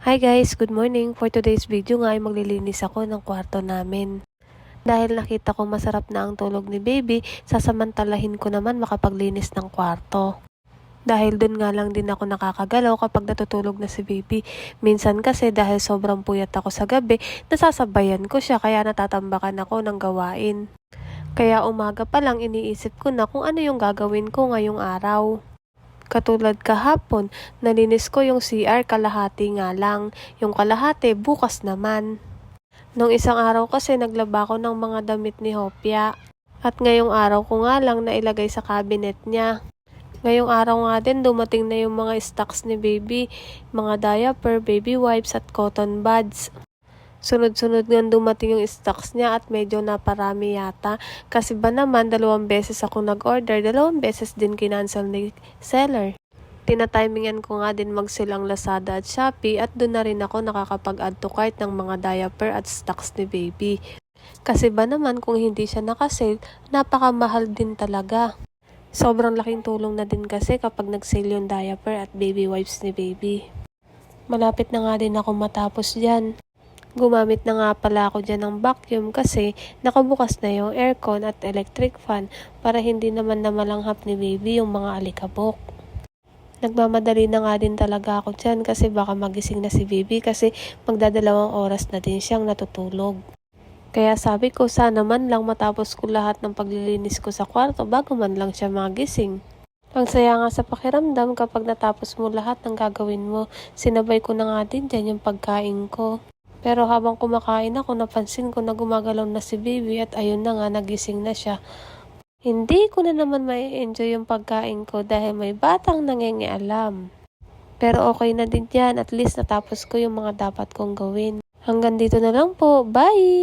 Hi guys, good morning. For today's video nga ay maglilinis ako ng kwarto namin. Dahil nakita ko masarap na ang tulog ni baby, sasamantalahin ko naman makapaglinis ng kwarto. Dahil dun nga lang din ako nakakagalaw kapag natutulog na si baby. Minsan kasi dahil sobrang puyat ako sa gabi, nasasabayan ko siya kaya natatambakan ako ng gawain. Kaya umaga pa lang iniisip ko na kung ano yung gagawin ko ngayong araw. Katulad kahapon, nalinis ko yung CR kalahati nga lang. Yung kalahati, bukas naman. Nung isang araw kasi naglaba ko ng mga damit ni Hopia. At ngayong araw ko nga lang nailagay sa cabinet niya. Ngayong araw nga din dumating na yung mga stocks ni baby. Mga diaper, baby wipes at cotton buds. Sunod-sunod nga dumating yung stocks niya at medyo naparami yata. Kasi ba naman 2 beses ako nag-order, 2 beses din kinancel ni seller. Tinatimingan ko nga din magsilang Lazada at Shopee at doon na rin ako nakakapag-add to cart ng mga diaper at stocks ni baby. Kasi ba naman kung hindi siya nakasale, napakamahal din talaga. Sobrang laking tulong na din kasi kapag nag-sale yung diaper at baby wipes ni baby. Malapit na nga din ako matapos dyan. Gumamit na nga pala ako dyan ng vacuum kasi nakabukas na yung aircon at electric fan para hindi naman na malanghap ni baby yung mga alikabok. Nagmamadali na nga din talaga ako dyan kasi baka magising na si baby kasi magdadalawang oras na din siyang natutulog. Kaya sabi ko sana man lang matapos ko lahat ng paglilinis ko sa kwarto bago man lang siya magising. Ang saya nga sa pakiramdam kapag natapos mo lahat ng gagawin mo, sinabay ko na nga din dyan yung pagkain ko. Pero habang kumakain ako, napansin ko na gumagalaw na si baby at ayun na nga, nagising na siya. Hindi ko na naman mai-enjoy yung pagkain ko dahil may batang nangingialam. Pero okay na din yan, at least natapos ko yung mga dapat kong gawin. Hanggang dito na lang po, bye!